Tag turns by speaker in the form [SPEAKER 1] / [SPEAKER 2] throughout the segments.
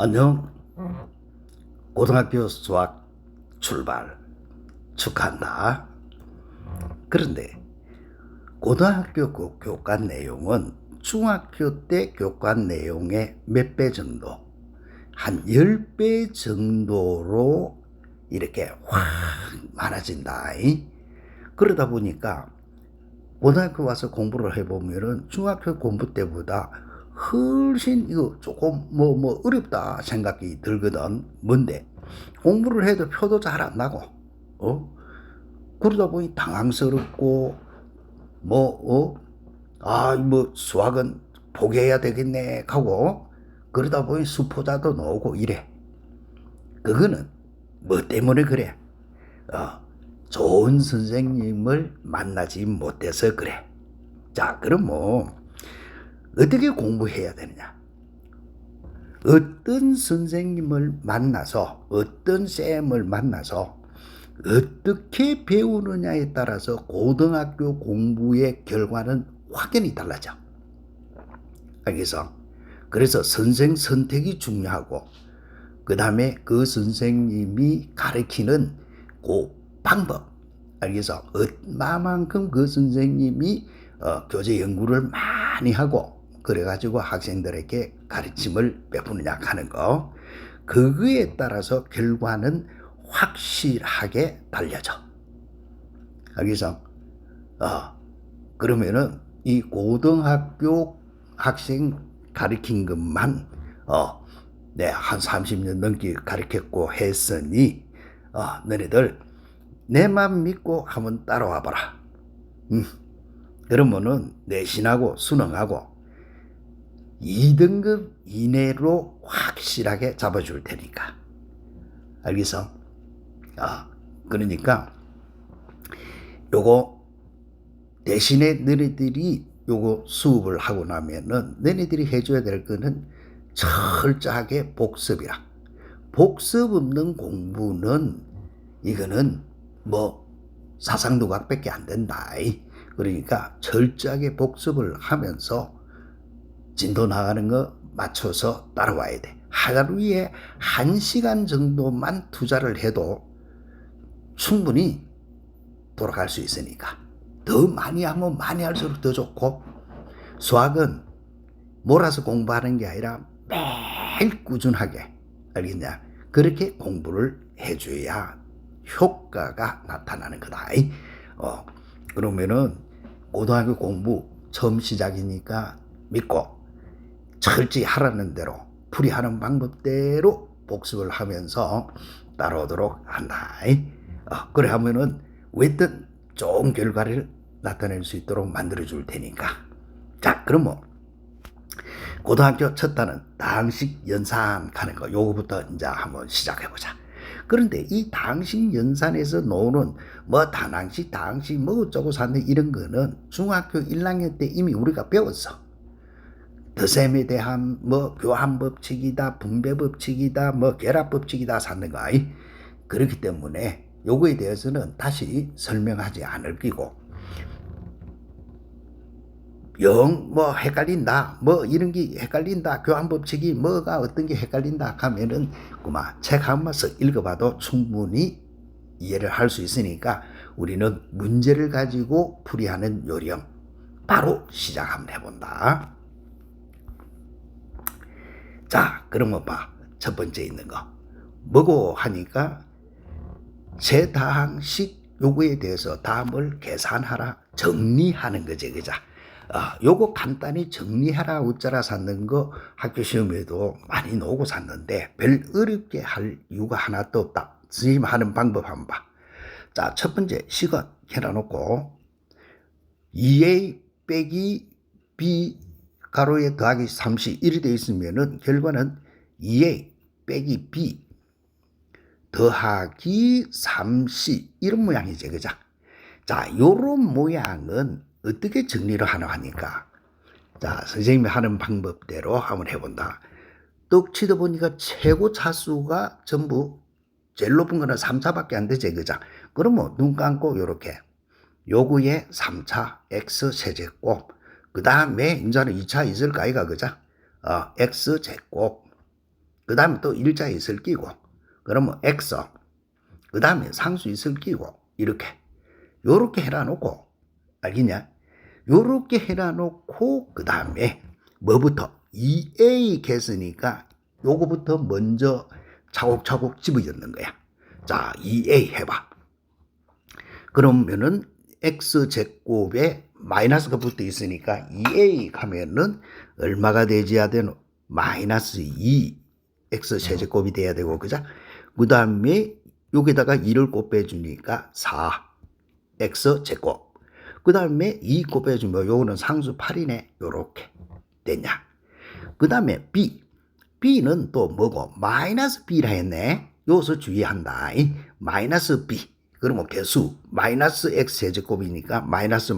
[SPEAKER 1] 안녕. 고등학교 수학 출발 축하한다. 그런데 고등학교 그 교과 내용은 중학교 때 교과 내용의 몇 배 정도, 한 10배 정도로 이렇게 확 많아진다. 그러다 보니까 고등학교 와서 공부를 해보면은 중학교 공부 때보다 훨씬 이거 조금 뭐 어렵다 생각이 들거든. 뭔데? 공부를 해도 표도 잘 안 나고, 그러다 보니 당황스럽고, 뭐 수학은 포기해야 되겠네 하고, 그러다 보니 수포자도 나오고 이래. 그거는 뭐 때문에 그래? 좋은 선생님을 만나지 못해서 그래. 자, 그럼 어떻게 공부해야 되느냐? 어떤 선생님을 만나서, 어떤 쌤을 만나서 어떻게 배우느냐에 따라서 고등학교 공부의 결과는 확연히 달라져. 알겠어? 그래서 선생 선택이 중요하고, 그 다음에 그 선생님이 가르치는 그 방법, 알겠어? 얼마만큼 그 선생님이 교재 연구를 많이 하고 그래가지고 학생들에게 가르침을 베푸느냐 하는 거, 그거에 따라서 결과는 확실하게 달려져. 알겠어? 그러면은 이 고등학교 학생 가르친 것만 한 30년 넘게 가르쳤고 했으니 너네들 내 맘 믿고 한번 따라와 봐라. 그러면은 내신하고 수능하고 2등급 이내로 확실하게 잡아줄 테니까. 알겠어? 그러니까 요거 대신에 너네들이 요거 수업을 하고 나면은 너네들이 해줘야 될 거는 철저하게 복습이라. 복습 없는 공부는 이거는 사상도각밖에 안 된다. 그러니까 철저하게 복습을 하면서 진도 나가는 거 맞춰서 따라와야 돼. 하루에 1시간 정도만 투자를 해도 충분히 돌아갈 수 있으니까. 더 많이 하면 많이 할수록 더 좋고, 수학은 몰아서 공부하는 게 아니라 매일 꾸준하게, 알겠냐? 그렇게 공부를 해줘야 효과가 나타나는 거다. 그러면은 고등학교 공부 처음 시작이니까 믿고 철저히 하라는 대로, 풀이하는 방법대로 복습을 하면서 따라오도록 한다. 그래 하면은 왜든 좋은 결과를 나타낼 수 있도록 만들어줄 테니까. 자, 그럼 고등학교 첫 단은 다항식 연산 하는 거, 요거부터 이제 한번 시작해보자. 그런데 이 다항식 연산에서 나오는 단항식, 다항식, 어쩌고 사는데 이런 거는 중학교 1학년 때 이미 우리가 배웠어. 더셈에 대한 교환법칙이다, 분배법칙이다, 결합법칙이다 사는 거. 그렇기 때문에 요거에 대해서는 다시 설명하지 않을 거고, 헷갈린다, 이런 게 헷갈린다, 교환법칙이 어떤 게 헷갈린다 하면은 책 한 번씩 읽어봐도 충분히 이해를 할 수 있으니까 우리는 문제를 가지고 풀이하는 요령 바로 시작 한번 해본다. 자, 그러면 첫 번째 있는 거 뭐고 하니까 세다항식 요거에 대해서 다음을 계산하라, 정리하는 거지, 그죠? 요거 간단히 정리하라 웃자라 샀는 거 학교 시험에도 많이 나오고 샀는데 별 어렵게 할 이유가 하나도 없다. 선생님 하는 방법 한번 봐. 자, 첫 번째 식은 해놔놓고 2a 빼기 b 가로에 더하기 3c 이렇게 되어 있으면은 결과는 2a 빼기 b 더하기 3c 이런 모양이지, 그죠? 자, 요런 모양은 어떻게 정리를 하나 하니까, 자, 선생님이 하는 방법대로 한번 해본다. 떡 치다 보니까 최고 차수가 전부 제일 높은 거는 3차밖에 안 되지, 그죠? 그러면 눈 감고 요렇게 요거에 3차 x 세제곱 그 다음에 이제는 2차 있을까 이가 그죠? x 제곱 그 다음에 또 1자 있을 끼고 그러면 x 그 다음에 상수 있을 끼고 이렇게 요렇게 해라 놓고 알겠냐? 요렇게 해라 놓고 그 다음에 뭐부터 2a 겠으니까 요거부터 먼저 차곡차곡 집어넣는 거야. 자 2a 해봐. 그러면은 x제곱에 마이너스가 붙어 있으니까 2a 하면은 얼마가 되지야 되노? 마이너스 2 x 세제곱이 돼야 되고 그죠? 그 다음에 여기다가 2를 곱해주니까 4 x 제곱 그 다음에 2 곱해주면 요거는 상수 8이네. 요렇게 됐냐? 그 다음에 b는 또 뭐고? 마이너스 b라 했네. 여기서 주의한다. 마이너스 b 그러면 개수 마이너스 x 세제곱이니까 마이너스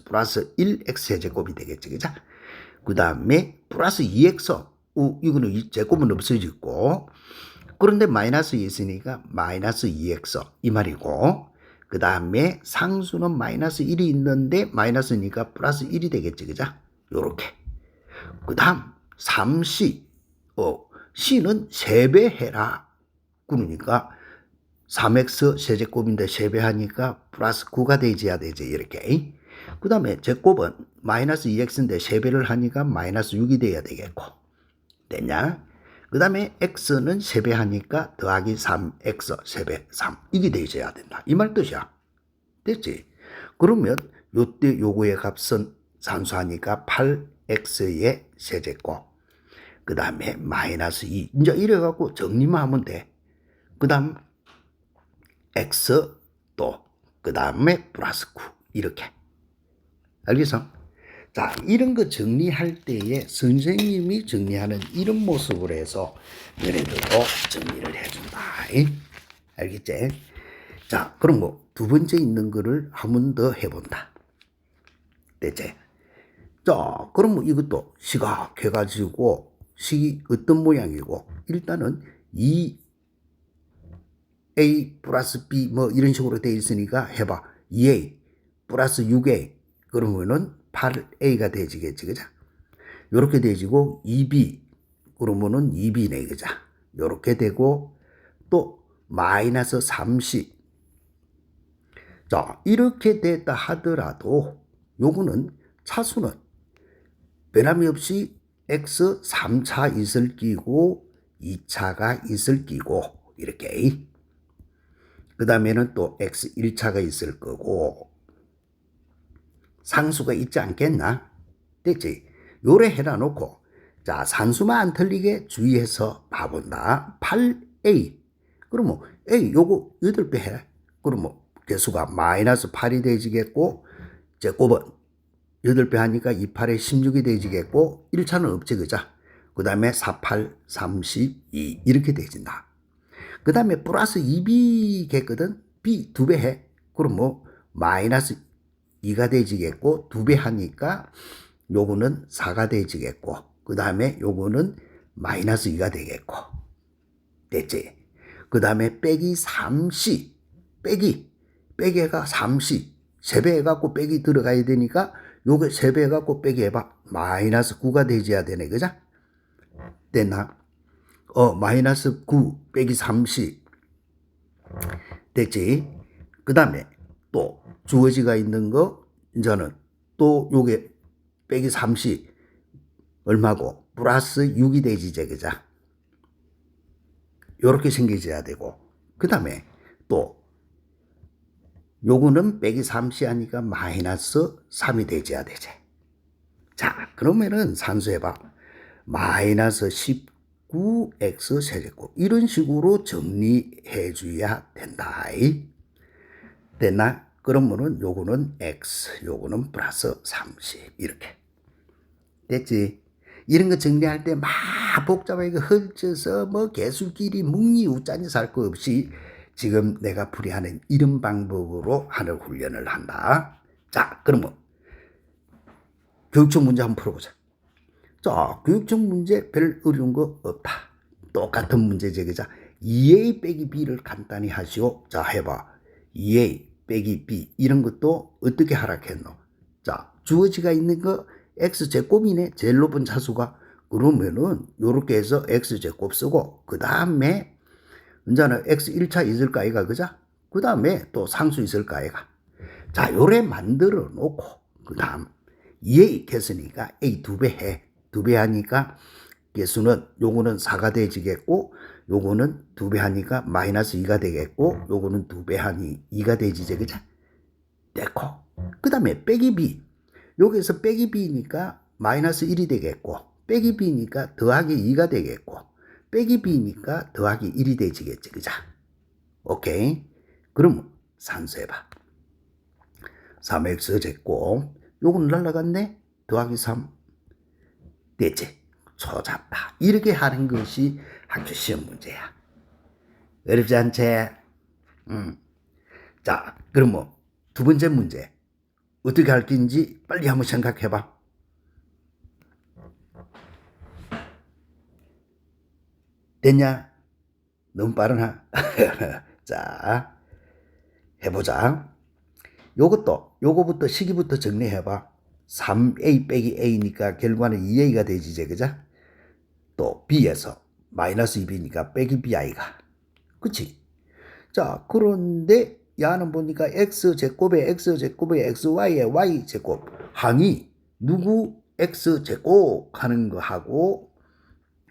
[SPEAKER 1] 플러스 1x 세제곱이 되겠지 그죠? 그 다음에 플러스 2x 이거는 제곱은 없어지고 그런데 마이너스 있으니까 마이너스 2x 이 말이고 그 다음에 상수는 마이너스 1이 있는데 마이너스니까 플러스 1이 되겠지 그죠? 요렇게 그 다음 3c c는 3배 해라 그러니까 3x 세제곱인데 3배 하니까 플러스 9가 되지야 되지 이렇게 그 다음에 제곱은 마이너스 2x인데 3배를 하니까 마이너스 6이 돼야 되겠고 됐냐? 그 다음에 x는 3배 하니까 더하기 3x 3배 3 이게 되어야 된다 이 말 뜻이야. 됐지? 그러면 요때 요거의 값은 산수하니까 8x의 세제곱 그 다음에 마이너스 2 이제 이래갖고 정리만 하면 돼. 그 다음 x 또 그 다음에 플러스 9 이렇게 알겠어? 자 이런 거 정리할 때에 선생님이 정리하는 이런 모습으로 해서 너네들도 정리를 해준다. 알겠지? 자 그럼 뭐 두 번째 있는 거를 한 번 더 해본다. 됐지? 자 그럼 뭐 이것도 시각해가지고 식이 어떤 모양이고 일단은 2a 플러스 b 뭐 이런 식으로 돼 있으니까 해봐. 2a 플러스 6a 그러면은 8a가 되지겠지 그죠? 요렇게 되지고 2b 그러면은 2b네 그죠? 요렇게 되고 또 마이너스 3c 자 이렇게 됐다 하더라도 요거는 차수는 변함이 없이 x 3차 있을 끼고 2차가 있을 끼고 이렇게 그 다음에는 또 x 1차가 있을 거고 상수가 있지 않겠나? 됐지? 요래 해라 놓고 자 산수만 안 틀리게 주의해서 봐본다. 8a 그러면 a 요거 8배 해. 그러면 개수가 마이너스 8이 되지겠고 제곱은 8배 하니까 2, 8에 16이 되지겠고 1차는 없지 그죠? 그 다음에 4, 8, 32 이렇게 되진다. 그 다음에 플러스 2b겠거든? b 2배 해. 그럼 뭐 마이너스 2가 되지겠고 2배 하니까 요거는 4가 되지겠고 그 다음에 요거는 마이너스 2가 되겠고 됐지? 그 다음에 빼기 3c 빼기가 3c 3배 해갖고 빼기 들어가야 되니까 요게 3배 해갖고 빼기 해봐 마이너스 9가 되지야 되네 그죠? 됐나? 마이너스 9 빼기 3c 됐지? 그 다음에 또 주어지가 있는 거 이제는 또 요게 빼기 3c 얼마고 플러스 6이 되지제 그죠? 요렇게 생겨져야 되고 그 다음에 또 요거는 빼기 3c 하니까 마이너스 3이 되져야 되지. 자 그러면은 산수해봐. 마이너스 19x 세제곱 이런 식으로 정리해 줘야 된다. 됐나? 그러면은 요거는 x 요거는 플러스 30 이렇게 됐지? 이런 거 정리할 때 막 복잡하게 헐쳐서 뭐 개수끼리 뭉니 우짜니 살 거 없이 지금 내가 풀이하는 이런 방법으로 하는 훈련을 한다. 자 그러면 교육청 문제 한번 풀어보자. 자 교육청 문제 별 어려운 거 없다. 똑같은 문제제 그자 2a 빼기 b를 간단히 하시오. 자 해봐. 2a 빼기 b 이런 것도 어떻게 하락했노? 자, 주어지가 있는 거 x제곱이네. 제일 높은 차수가. 그러면은 요렇게 해서 x제곱 쓰고 그 다음에 이제는 x 1차 있을까 아이가 그죠? 그 다음에 또 상수 있을까 아이가. 자, 요래 만들어 놓고 그 다음 2a 개수니까 a 2배 해. 2배 하니까 개수는 요거는 4가 되지겠고 요거는 2배 하니까 마이너스 2가 되겠고 요거는 2배 하니 2가 되지제 그죠? 됐고 그 다음에 빼기 b 여기서 빼기 b니까 마이너스 1이 되겠고 빼기 b니까 더하기 2가 되겠고 빼기 b니까 더하기 1이 되지겠지 그죠? 오케이. 그럼 산수해봐. 3x 제곱 요건 날라갔네. 더하기 3 됐지? 초잡다. 이렇게 하는 것이 학교 시험 문제야. 어렵지 않지? 자, 그럼 뭐 두 번째 문제 어떻게 할 건지 빨리 한번 생각해봐. 됐냐? 너무 빠르나? 자, 해보자. 요거부터 식이부터 정리해봐. 3a 빼기 a니까 결과는 2a가 되지, 그죠? 또 b에서 마이너스 2b니까 빼기 bi가. 그치? 자, 그런데 야는 보니까 x제곱에 xy에 y제곱 항이 누구 x제곱 하는 거 하고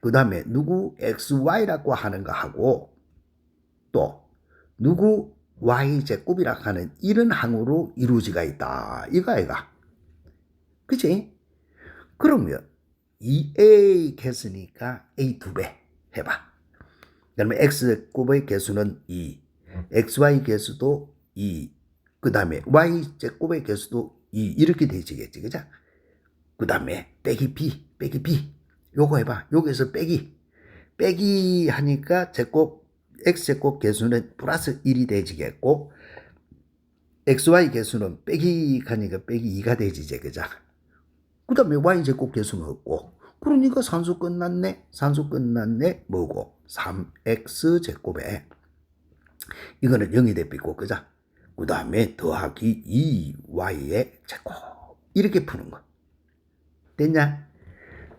[SPEAKER 1] 그 다음에 누구 xy라고 하는 거 하고 또 누구 y제곱이라 하는 이런 항으로 이루어지가 있다. 이거야. 그치? 그러면 2a 개수니까 a 2배 해봐. 그러면 x제곱의 개수는 2, xy 개수도 2, 그 다음에 y제곱의 개수도 2 이렇게 되지겠지, 그죠? 그 다음에 빼기 b 요거 해봐. 여기서 빼기 하니까 x제곱 개수는 플러스 1이 되지겠고 xy 개수는 빼기 하니까 빼기 2가 되지제, 그죠? 그 다음에 y제곱 개수는 없고 그러니까 산수 끝났네. 뭐고? 3x제곱에 이거는 0이 되고 그죠? 그 다음에 더하기 2y의 제곱 이렇게 푸는 거. 됐냐?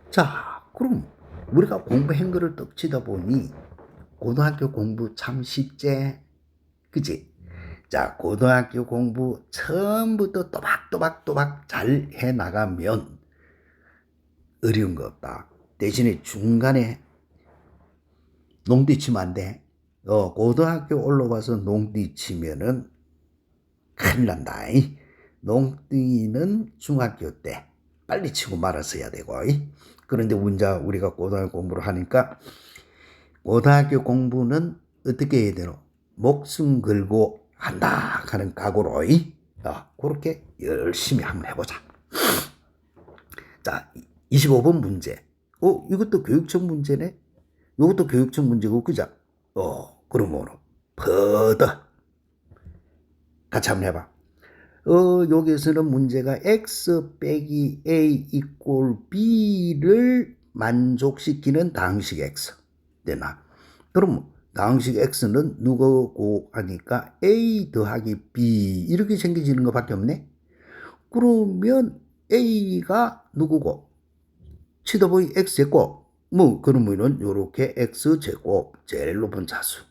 [SPEAKER 1] 자, 그럼 우리가 공부한 거를 떡 치다 보니 고등학교 공부 참 쉽지? 그치? 자, 고등학교 공부 처음부터 또박또박 잘 해나가면 어려운 거 없다. 대신에 중간에 농띠 치면 안 돼. 고등학교 올라와서 농띠 치면은 큰일 난다. 농띠는 중학교 때 빨리 치고 말았어야 되고. 그런데 우리가 고등학교 공부를 하니까 고등학교 공부는 어떻게 해야 되노? 목숨 걸고 한다 하는 각오로 그렇게 열심히 한번 해보자. 자, 25번 문제. 이것도 교육청 문제네. 이것도 교육청 문제고 그죠? 그러면 퍼더 같이 한번 해봐. 여기서는 문제가 x 빼기 a 이꼴 b를 만족시키는 다항식 x 되나? 그럼 다항식 x는 누구고 하니까 a 더하기 b 이렇게 생겨지는 것밖에 없네. 그러면 a가 누구고? 치더보이 x제곱. 그러면은 요렇게 x제곱 제일 높은 차수.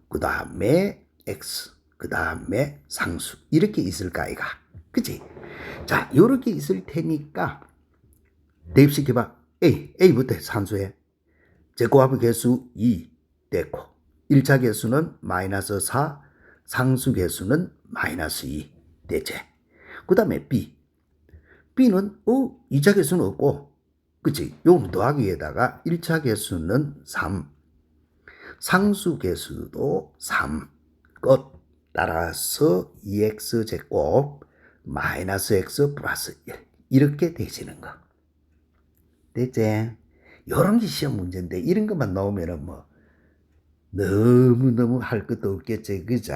[SPEAKER 1] 그 다음에 x. 그 다음에 상수. 이렇게 있을까 이가. 그치? 자, 요렇게 있을 테니까 대입시켜봐. a부터 산수해. 제곱합의 개수 2 됐고 1차 개수는 마이너스 4, 상수 개수는 마이너스 2 됐지? 그 다음에 b는 2차 개수는 없고 그치? 요거 더하기에다가 1차 개수는 3 상수 개수도 3 끝. 따라서 2x제곱 마이너스 x 플러스 1 이렇게 되지는 거. 됐지? 이런 게 시험 문제인데 이런 것만 나오면은 뭐 너무너무 할 것도 없겠지, 그죠?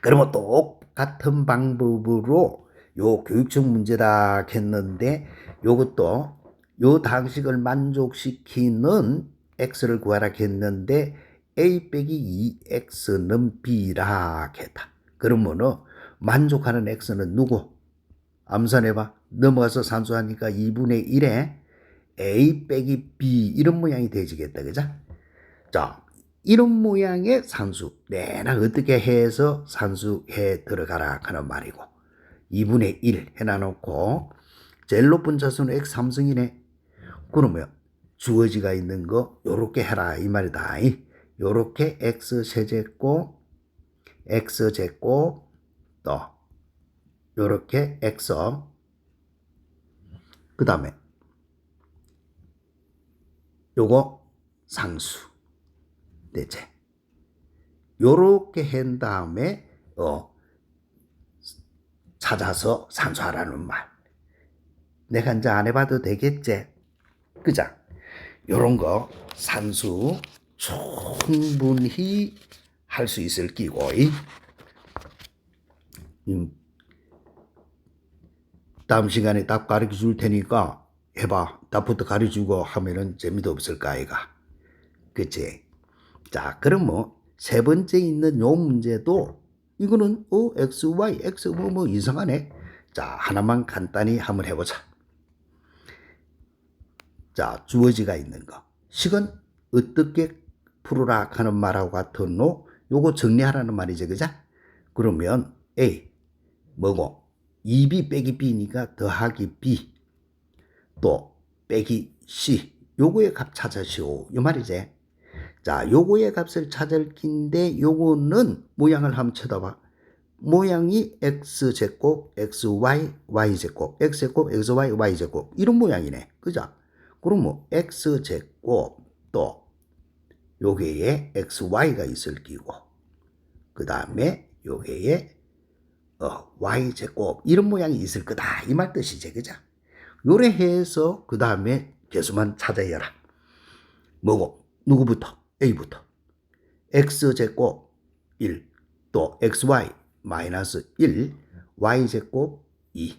[SPEAKER 1] 그러면 똑같은 방법으로 요 교육청 문제다 했는데 요것도 요 당식을 만족시키는 x를 구하라 했는데 a 빼기 2x는 b라 했다. 그러면은 만족하는 x는 누구? 암산해봐. 넘어가서 산수하니까 2분의 1에 a 빼기 b 이런 모양이 되지겠다. 그죠? 자, 이런 모양의 산수 내나 어떻게 해서 산수해 들어가라 하는 말이고 2분의 1 해놔놓고 제일 높은 자수는 x 3승이네. 그러면 주어지가 있는 거 요렇게 해라 이 말이다. 요렇게 x 세제곱 또 요렇게 x 그 다음에 요거 상수 대체 요렇게 한 다음에 찾아서 산수하라는 말. 내가 이제 안 해봐도 되겠지? 그죠? 요런 거 산수 충분히 할 수 있을 끼고 다음 시간에 답 가르쳐 줄 테니까 해봐. 답부터 가르쳐 주고 하면은 재미도 없을까 아이가. 그치? 자, 그럼 뭐 세 번째 있는 요 문제도 이거는 x, y, x 뭐 이상하네. 자, 하나만 간단히 한번 해보자. 자, 주어지가 있는 거. 식은 어떻게 풀어라 하는 말하고 같은 노 요거 정리하라는 말이죠. 그죠? 그러면 A 뭐고 2b 빼기 b니까 더하기 b 또 빼기 c 요거의 값 찾으시오. 이 말이지. 자, 요거의 값을 찾을 긴데 요거는 모양을 한번 쳐다봐. 모양이 x제곱, xy, y제곱, x제곱, xy, y제곱 이런 모양이네. 그죠? 그럼 뭐 x제곱 또 요게에 xy가 있을 끼고 그 다음에 요게에 y제곱 이런 모양이 있을 거다 이 말 뜻이지. 그죠? 요래 해서 그 다음에 개수만 찾아야라. 뭐고? 누구부터? a부터 x제곱 1 또 xy 마이너스 1 y제곱 2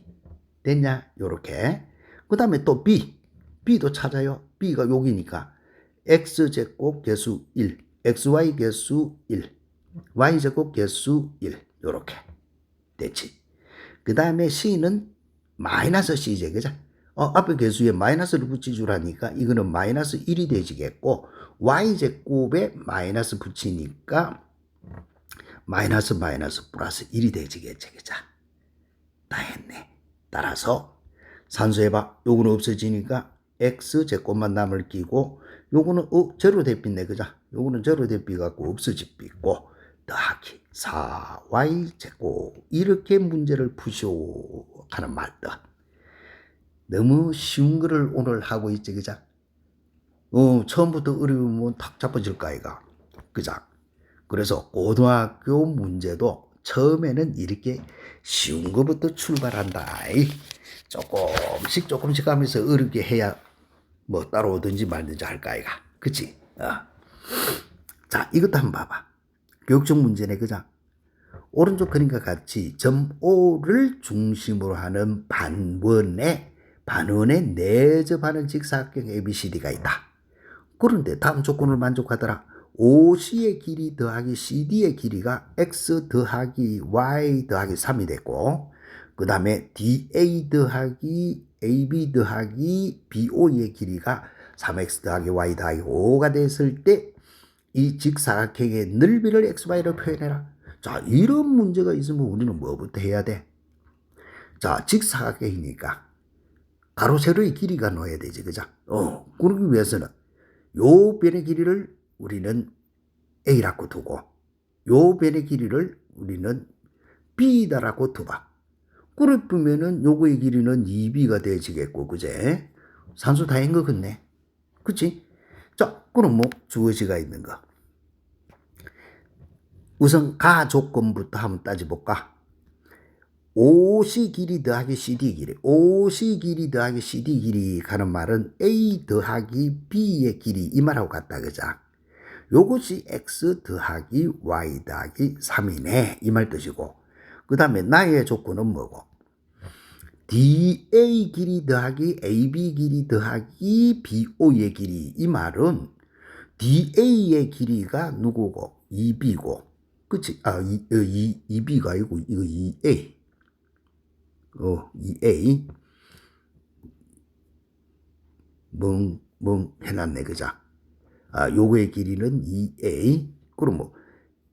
[SPEAKER 1] 됐냐? 요렇게 그 다음에 또 b도 찾아요. b가 여기니까 x제곱 개수 1 xy 개수 1 y제곱 개수 1 요렇게 됐지. 그 다음에 c는 마이너스 c제. 그죠? 앞에 개수에 마이너스를 붙여주라니까 이거는 마이너스 1이 되지겠고 y제곱에 마이너스 붙이니까 마이너스 플러스 1이 되지겠지. 그죠? 다 했네. 따라서 산수해봐. 요거는 없어지니까 x제곱만 남을 끼고 요거는 제로 대비네. 그죠? 요거는 제로 대비 갖고 없어지고 더하기 4y제곱 이렇게 문제를 푸시오 하는 말다. 너무 쉬운 거를 오늘 하고 있지. 그죠? 처음부터 어려우면 탁 잡아질 거 아이가. 그죠? 그래서 고등학교 문제도 처음에는 이렇게 쉬운 거부터 출발한다. 조금씩 하면서 어렵게 해야 뭐 따라오든지 말든지 할까 아이가. 그치? 자, 이것도 한번 봐봐. 교육적 문제네. 그죠? 오른쪽 그림과 같이 점 O를 중심으로 하는 반원에 내접하는 직사각형 ABCD가 있다. 그런데 다음 조건을 만족하더라. OC의 길이 더하기 CD의 길이가 X 더하기 Y 더하기 3이 됐고 그 다음에 DA 더하기 AB 더하기 BO의 길이가 3X 더하기 Y 더하기 5가 됐을 때 이 직사각형의 넓이를 XY로 표현해라. 자, 이런 문제가 있으면 우리는 뭐부터 해야 돼? 자, 직사각형이니까 가로 세로의 길이가 넣어야 되지. 그죠? 그러기 위해서는 요 변의 길이를 우리는 A라고 두고 요 변의 길이를 우리는 B다라고 두봐. 그러면은 요거의 길이는 2B가 되지겠고 그제? 산수 다 한 거 같네. 그치? 자, 그럼 뭐 주어지가 있는 거. 우선 가 조건부터 한번 따져볼까? OC 길이 더하기 CD 길이. OC 길이 더하기 CD 길이 가는 말은 A 더하기 B의 길이 이 말하고 같다. 그죠? 요것이 X 더하기 Y 더하기 3이네. 이 말 뜻이고. 그 다음에 나의 조건은 뭐고? DA 길이 더하기 AB 길이 더하기 BO의 길이. 이 말은 DA의 길이가 누구고? 2B고. 그치? 2B가 아니고 이거 2A. 2A. 멍 해놨네, 그자? 요거의 길이는 2A. 그럼 뭐,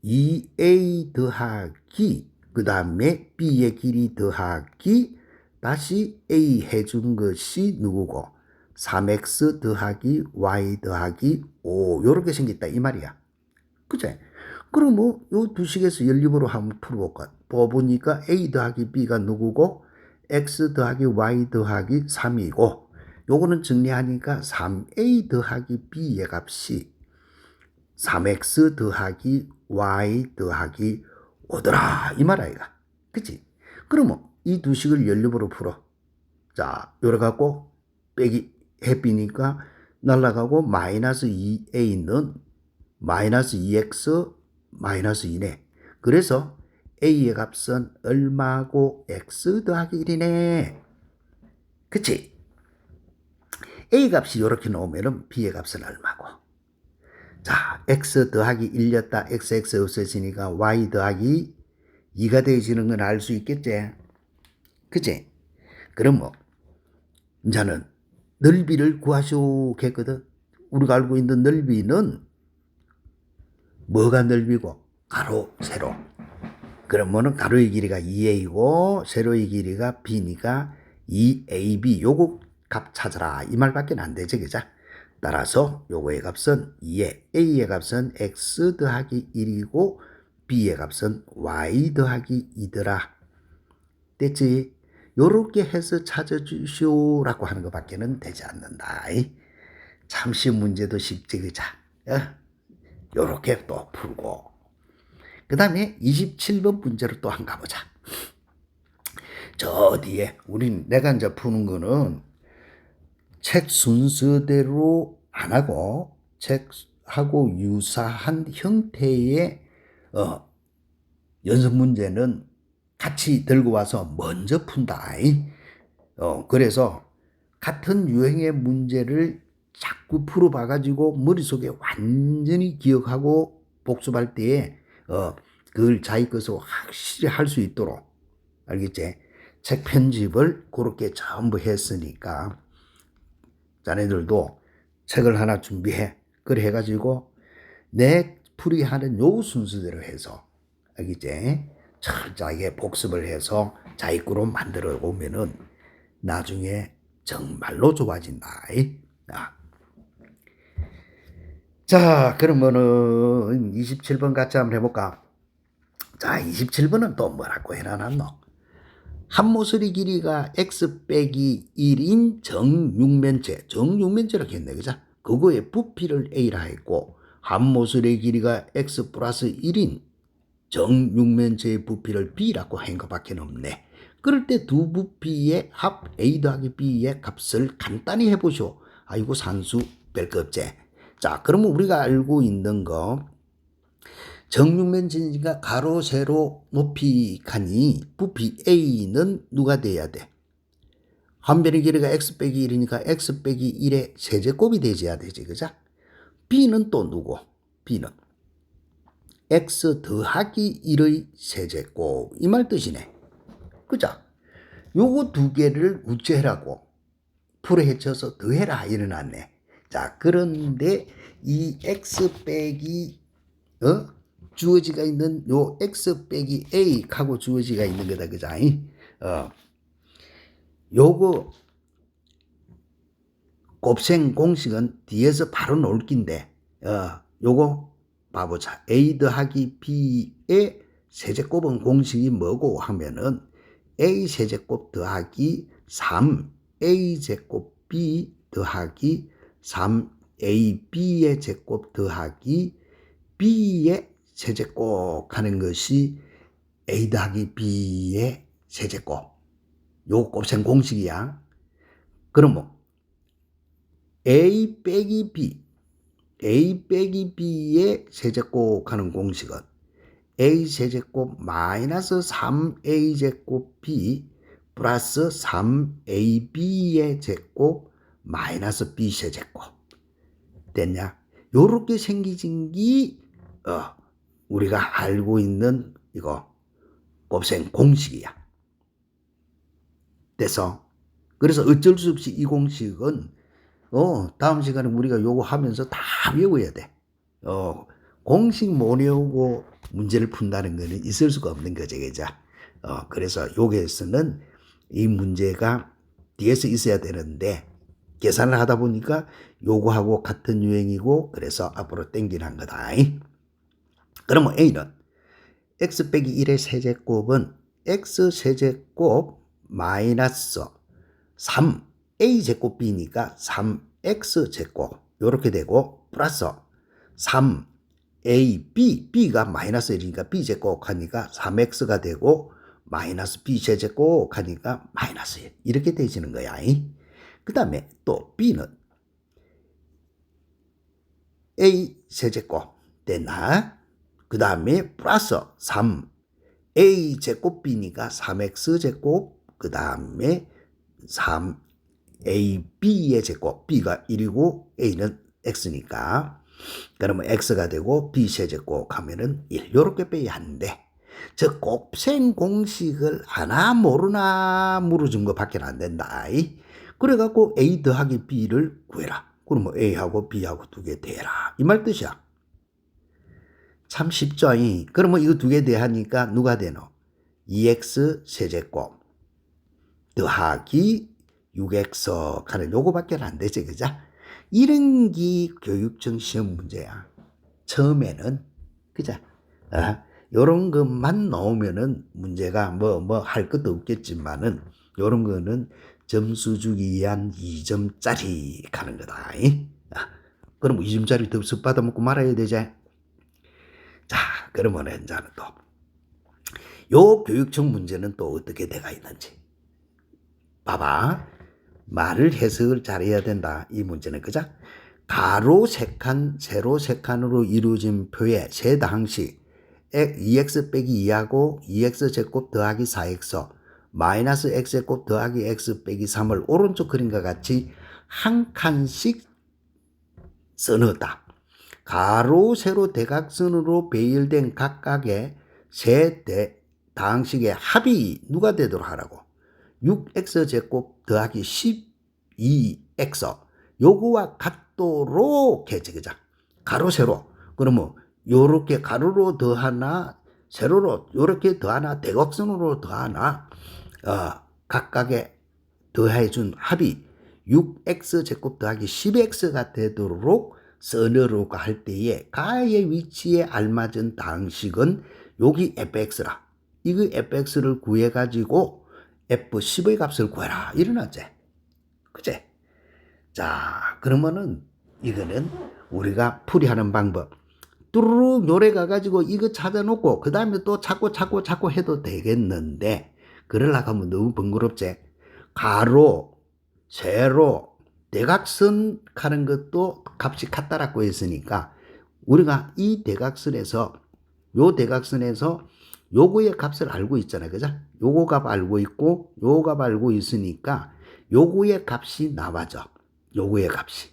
[SPEAKER 1] 2A 더하기, 그 다음에 B의 길이 더하기, 다시 A 해준 것이 누구고? 3X 더하기 Y 더하기 5. 요렇게 생겼다, 이 말이야. 그치? 그럼 뭐, 요 두 식에서 연립으로 한번 풀어볼까? 뽑으니까 A 더하기 B가 누구고? X 더하기 Y 더하기 3이고, 요거는 정리하니까 3A 더하기 B의 값이 3X 더하기 Y 더하기 5더라. 이 말 아이가. 그치? 그러면 이 두 식을 연립으로 풀어. 자, 요래 갖고 빼기 해비니까 날라가고 마이너스 2A는 마이너스 2X 마이너스 2네. 그래서 A의 값은 얼마고 X 더하기 1이네. 그치? A 값이 이렇게 나오면은 B의 값은 얼마고? 자, X 더하기 1였다. XX 없어지니까 Y 더하기 2가 되어지는 건 알 수 있겠지? 그치? 그럼 뭐, 이제는 넓이를 구하시겠거든? 우리가 알고 있는 넓이는 뭐가 넓이고? 가로, 세로. 그러면은 가로의 길이가 2a이고 세로의 길이가 b니까 2ab 요거 값 찾아라 이 말밖에 안 되지, 그죠? 따라서 요거의 값은 2에 a의 값은 x 더하기 1이고 b의 값은 y 더하기 2더라. 됐지? 요렇게 해서 찾아주시오라고 하는 것밖에는 되지 않는다. 참 쉬운 문제도 쉽지, 그죠? 요렇게 또 풀고 그 다음에 27번 문제로 또 한 가보자. 저 뒤에 내가 이제 푸는 거는 책 순서대로 안 하고 책하고 유사한 형태의 연습 문제는 같이 들고 와서 먼저 푼다. 그래서 같은 유형의 문제를 자꾸 풀어봐가지고 머릿속에 완전히 기억하고 복습할 때에 그걸 자기 것으로 확실히 할 수 있도록, 알겠지? 책 편집을 그렇게 전부 했으니까 자네들도 책을 하나 준비해. 그래 해가지고 내 풀이하는 요 순서대로 해서, 알겠지? 철저하게 복습을 해서 자기 거로 만들어 오면은 나중에 정말로 좋아진다. 자, 그러면은 27번 같이 한번 해볼까? 자, 27번은 또 뭐라고 해놨노? 한모서리 길이가 x 빼기 1인 정육면체, 정육면체라고 했네, 그죠? 그거에 부피를 a라 했고, 한모서리 길이가 x 플러스 1인 정육면체의 부피를 b라고 한 것밖에 없네. 그럴 때 두 부피의 합 a 더하기 b의 값을 간단히 해보쇼. 아이고 산수 별거 없지. 자, 그러면 우리가 알고 있는 거 정육면체니까 가로 세로 높이 칸이 부피 a는 누가 돼야 돼? 한 변의 길이가 x 빼기 1이니까 x 빼기 1의 세제곱이 되어야 되지, 그죠? b는 또 누구? b는 x 더하기 1의 세제곱 이 말 뜻이네. 그죠? 요거 두 개를 우째라고 풀어 헤쳐서 더해라 이래놨네. 자, 그런데 이 x 빼기 주어지가 있는 요 x 빼기 a 하고 주어지가 있는 거다, 그죠? 요거 곱셈 공식은 뒤에서 바로 놓을 낀데 요거 봐보자. a 더하기 b의 세제곱은 공식이 뭐고 하면은 a 세제곱 더하기 3a 제곱 b 더하기 3ab의 제곱 더하기 b의 세제곱 하는 것이 a 더하기 b의 세제곱. 요 곱셈 공식이야. 그럼 뭐 a 빼기 b의 세제곱 하는 공식은 a 세제곱 마이너스 3a 제곱 b 플러스 3ab의 제곱 마이너스 b 세제곱. 됐냐? 요렇게 생기진 게 우리가 알고 있는 이거 곱셈 공식이야. 그래서 어쩔 수 없이 이 공식은 다음 시간에 우리가 요거 하면서 다 외워야 돼. 공식 못 외우고 문제를 푼다는 거는 있을 수가 없는 거죠, 그죠? 그래서 여기에서는 이 문제가 뒤에서 있어야 되는데 계산을 하다 보니까 요거하고 같은 유형이고 그래서 앞으로 땡기는 거다. 그러면 A는 x 빼기 1의 세제곱은 x 세제곱 마이너스 3a 제곱 b니까 3x 제곱 요렇게 되고 플러스 3a b가 마이너스 1이니까 b 제곱 하니까 3x가 되고 마이너스 b 제곱 하니까 마이너스 1 이렇게 되지는 거야. 그 다음에 또 b는 a 세제곱 됐나? 그 다음에 플러스 3a 제곱 b니까 3x 제곱 그 다음에 3ab의 제곱 b가 1이고 a는 x니까 그러면 x가 되고 b 세제곱 하면은 1 요렇게 빼야 하는데 저 곱셈 공식을 아나 모르나 물어준 거 밖에 안 된다. 그래갖고 a 더하기 b를 구해라. 그러면 a하고 b하고 두 개 대라 이 말 뜻이야. 참 쉽죠. 그러면 이거 두 개 대하니까 누가 되노? 2x 세제곱 더하기 6x 하는 요거밖에 안 되지, 그죠? 이런 게 교육청 시험 문제야. 처음에는, 그죠? 요런 것만 나오면은 문제가 뭐 할 것도 없겠지만은 요런 거는 점수 주기 위한 2점짜리 가는 거다. 그럼 2점짜리 덥석 받아먹고 말아야 되지. 자, 그러면 이제는 또 요 교육청 문제는 또 어떻게 돼가 있는지 봐봐. 말을 해석을 잘해야 된다. 이 문제는 그죠? 가로 세 칸, 세로 세 칸으로 이루어진 표의 세 당식 2x 빼기 2하고 2x 제곱 더하기 4x 마이너스 x 제곱 더하기 x 빼기 3을 오른쪽 그림과 같이 한 칸씩 써넣었다. 가로 세로 대각선으로 배열된 각각의 세 당식의 합이 누가 되도록 하라고? 6x 제곱 더하기 12x 요거와 같도록 해제 그죠? 가로 세로 그러면 요렇게 가로로 더하나 세로로 요렇게 더하나 대각선으로 더하나 각각의 더해준 합이 6x 제곱 더하기 10x가 되도록 써넣으려고 할 때에 가의 위치에 알맞은 당식은 여기 fx라. 이거 fx를 구해가지고 f10의 값을 구해라. 이러나지. 그치? 자, 그러면은 이거는 우리가 풀이하는 방법. 뚜루룩 요래 가가지고 이거 찾아놓고 그 다음에 또 찾고 해도 되겠는데 그러려고 하면 너무 번거롭지. 가로, 세로, 대각선 하는 것도 값이 같다라고 했으니까 우리가 이 대각선에서 요거의 값을 알고 있잖아요. 그죠? 요거 값 알고 있고 요거 값 알고 있으니까 요거의 값이 나와져. 요거의 값이.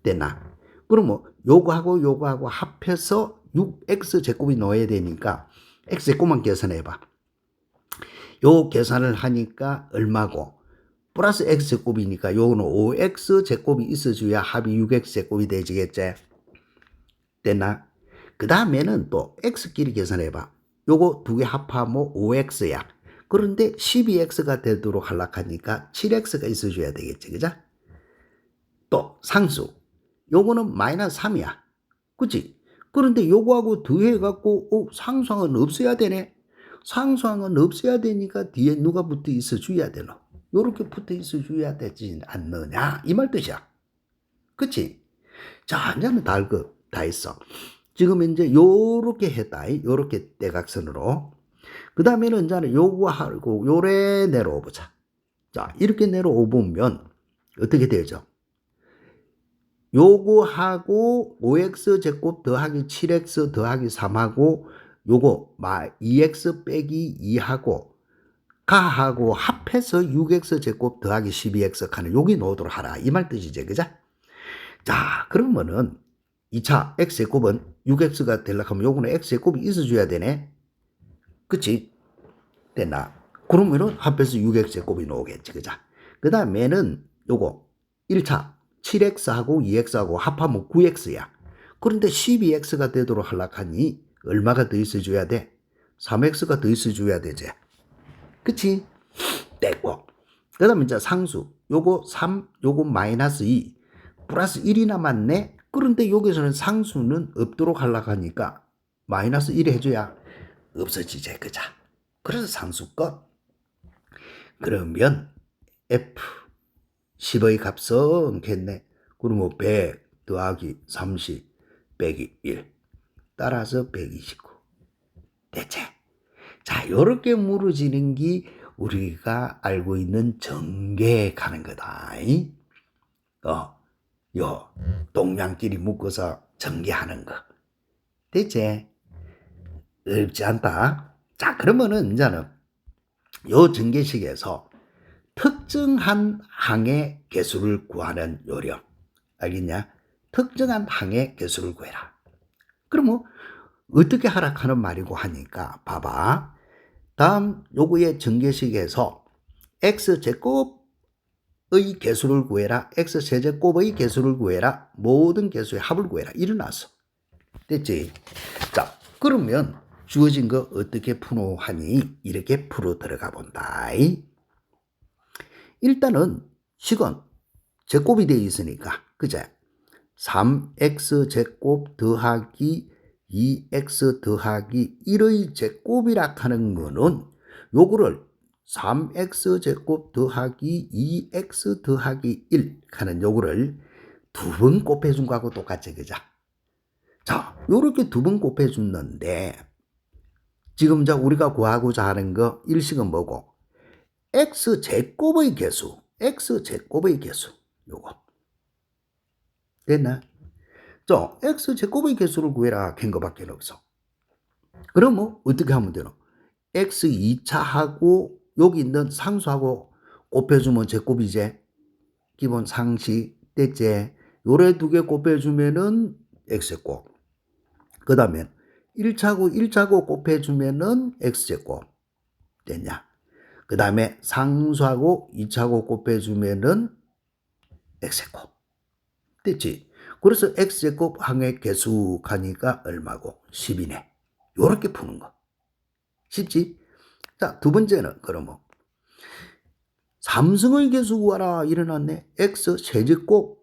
[SPEAKER 1] 됐나? 그러면 요거하고 합해서 6x 제곱이 넣어야 되니까 x 제곱만 계산해봐. 요 계산을 하니까 얼마고? 플러스 x 제곱이니까 요거는 5x 제곱이 있어줘야 합이 6x 제곱이 되지겠지? 됐나? 그 다음에는 또 x끼리 계산해봐. 요거 두 개 합하면 5x야. 그런데 12x가 되도록 하려고 하니까 7x가 있어줘야 되겠지. 그죠? 또 상수. 요거는 마이너스 3이야. 그치? 그런데 요거하고 더해갖고 상수항은 없어야 되네. 상수항은 없어야 되니까 뒤에 누가 붙어 있어줘야 되노. 요렇게 붙어 있어줘야 되지 않느냐. 이 말 뜻이야. 그치? 자, 이제는 다 했어. 지금 이제 요렇게 했다. 요렇게 대각선으로. 그 다음에는 이제는 요거하고 요래 내려오보자. 자, 이렇게 내려오보면 어떻게 되죠? 요거하고 5x 제곱 더하기 7x 더하기 3하고 요거 2x 빼기 2하고 가하고 합해서 6x 제곱 더하기 12x 하는 여기 넣도록 하라. 이 말 뜻이지. 그죠? 자, 그러면은 2차 x제곱은 6x가 되려고 하면 요거는 x제곱이 있어줘야 되네. 그치? 됐나? 그러면은 합해서 6x제곱이 나오겠지. 그자? 그 다음에는 요거 1차 7x하고 2x하고 합하면 9x야. 그런데 12x가 되도록 하려고 하니 얼마가 더 있어줘야 돼? 3x가 더 있어줘야 되지. 그치? 됐고. 그 다음에 이제 상수. 요거 3, 요거 마이너스 2. 플러스 1이 남았네? 그런데 여기서는 상수는 없도록 하려고 하니까 마이너스 1 해줘야 없어지지. 그자? 그래서 상수 것. 그러면 f 10의 값은 겠네. 그러면 100 더하기 30 빼기 1. 따라서 129. 됐지? 자, 요렇게 물어지는 게 우리가 알고 있는 전개하는 거다. 요 동량끼리 묶어서 전개하는 거. 됐지? 어렵지 않다. 자, 그러면은 이제는 요 전개식에서 특정한 항의 개수를 구하는 요령. 알겠냐? 특정한 항의 개수를 구해라. 그러면 어떻게 하라 하는 말이고 하니까 봐봐. 다음 요거의 전개식에서 x제곱의 개수를 구해라. x세제곱의 개수를 구해라. 모든 개수의 합을 구해라. 일어났어. 됐지? 자, 그러면 주어진 거 어떻게 푸노 하니 이렇게 풀어 들어가 본다. 일단은 식은 제곱이 되어 있으니까 그제 3x제곱 더하기 2x 더하기 1의 제곱이라 하는 거는 요거를 3x제곱 더하기 2x 더하기 1 하는 요거를 두 번 곱해준 거하고 똑같이 그자. 자, 요렇게 두 번 곱해줬는데 지금 이제 우리가 구하고자 하는 거 일식은 뭐고? x제곱의 개수, x제곱의 개수 요거 됐나? 자, x제곱의 개수를 구해라 한 거밖에 없어. 그러면 어떻게 하면 되노? x 2차하고 여기 있는 상수하고 곱해주면 제곱이지. 기본 상식 됐지. 요래 두 개 곱해주면은 x제곱. 그 다음에 1차하고 곱해주면은 x제곱 됐냐. 그 다음에 상수하고 2차하고 곱해주면은 x제곱 됐지. 그래서 x제곱 항의 개수 가니까 얼마고? 10이네. 요렇게 푸는 거. 쉽지? 자, 두 번째는 그러면 삼승의 개수 구하라 일어났네. x 세제곱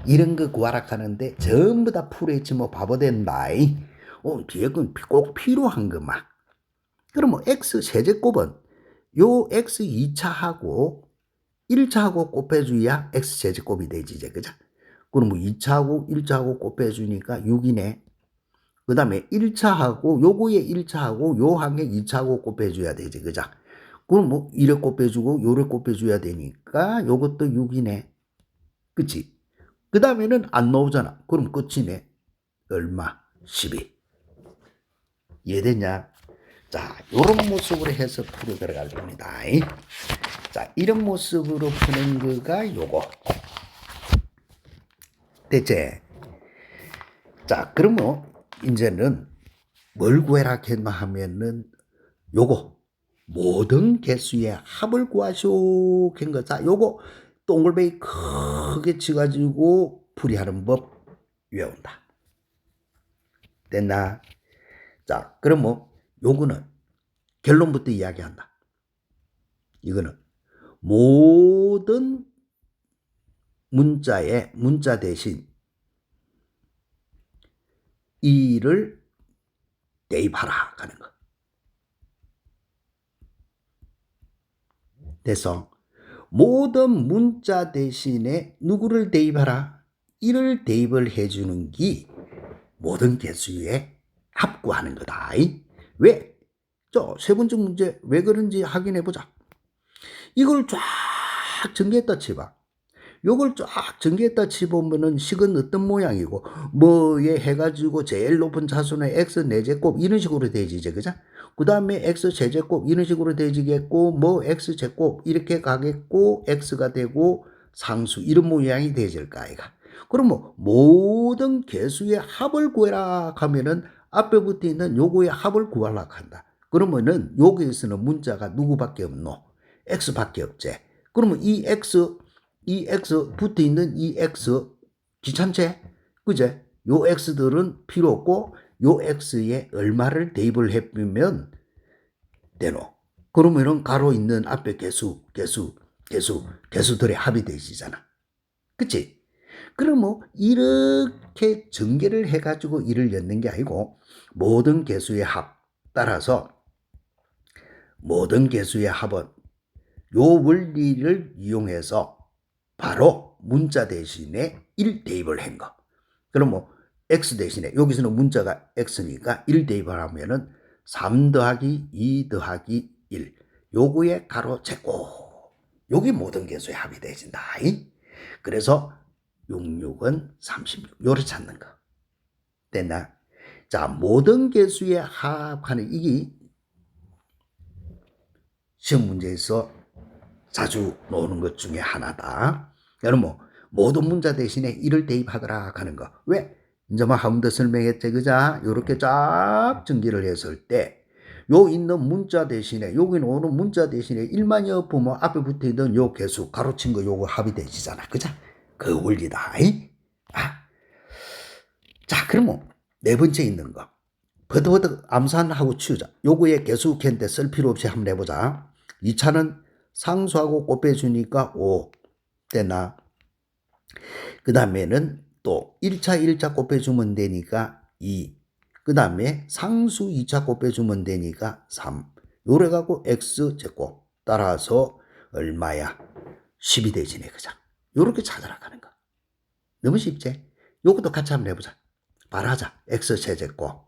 [SPEAKER 1] 이런 거 구하라 하는데 전부 다 풀어있지 뭐 바보 된다. 뒤에 건 꼭 필요한 것만. 그러면 x 세제곱은 요 x 2차하고 1차하고 곱해줘야 x 세제곱이 되지 이제 그죠? 그럼 2차하고 1차하고 곱해주니까 6이네. 그 다음에 1차하고 요거에 1차하고 요 항에 2차하고 곱해줘야 되지 그죠? 그럼 뭐 1에 곱해주고 요래 곱해줘야 되니까 요것도 6이네. 그치? 그 다음에는 안 나오잖아. 그럼 끝이네. 얼마? 12. 이해됐냐? 자, 요런 모습으로 해서 풀어 들어갈 겁니다. 자, 이런 모습으로 푸는 거가 요거. 됐지? 자, 그러면 이제는 뭘 구해라 했나 하면은 요거 모든 개수의 합을 구하쇼 한 거. 자, 요거 동글뱅이 크게 치가지고 풀이하는 법 외운다. 됐나? 자, 그러면 요거는 결론부터 이야기한다. 이거는 모든 문자 대신 이를 대입하라 하는 거. 그래서 모든 문자 대신에 누구를 대입하라? 이를 대입을 해주는 게 모든 개수의 합구하는 거다. 왜? 세 번째 문제 왜 그런지 확인해 보자. 이걸 쫙 전개했다 치봐. 요걸 쫙 전개했다 치보면은 식은 어떤 모양이고 뭐에 해가지고 제일 높은 차수는 x 4제곱 이런 식으로 되지죠. 그죠? 그 다음에 x 세제곱 이런 식으로 되지겠고 뭐 x제곱 이렇게 가겠고 x가 되고 상수 이런 모양이 되질 까 이가. 그러면 모든 개수의 합을 구해라 하면은 앞에 붙어 있는 요거의 합을 구하려고 한다. 그러면은 여기에서는 문자가 누구밖에 없노? x밖에 없지. 그러면 이 x 붙어 있는 이 x 귀찮지? 그제? 요 x들은 필요 없고 요 x에 얼마를 대입을 해보면 되노. 그러면은 가로 있는 앞에 개수들의 합이 되시잖아. 그치? 그러면 이렇게 전개를 해가지고 일을 엮는 게 아니고 모든 개수의 합 따라서 모든 개수의 합은 요 원리를 이용해서 바로 문자 대신에 1 대입을 한 거. 그럼 뭐 x 대신에 여기서는 문자가 x니까 1 대입을 하면은 3 더하기 2 더하기 1 요거의 가로 제곱 요게 모든 개수의 합이 되진다. 그래서 66은 36 요를 찾는 거. 됐나? 자, 모든 개수의 합하는 이게 시험 문제에서 자주 나오는 것 중에 하나다. 여러분 모든 문자 대신에 1을 대입하더라 하는 거. 왜? 이제 뭐 한 번 더 설명했지, 그자? 요렇게 쫙 전개를 했을 때, 요 있는 문자 대신에, 여기 오는 문자 대신에 1만 엿보면 앞에 붙어 있는 요 개수, 가로친 거 요거 합이 되지잖아. 그자? 그 원리다. 자, 그러면 네 번째 있는 거. 버드버드 암산하고 치우자. 요거에 개수 캔데 쓸 필요 없이 한번 해보자. 2차는 상수하고 곱해주니까 5 됐나? 그 다음에는 또 1차 곱해주면 되니까 2. 그 다음에 상수 2차 곱해주면 되니까 3. 요래갖고 x제곱 따라서 얼마야? 10이 되지네, 그죠? 요렇게 찾아나가는 거. 너무 쉽지? 요것도 같이 한번 해보자. 말하자. x제곱.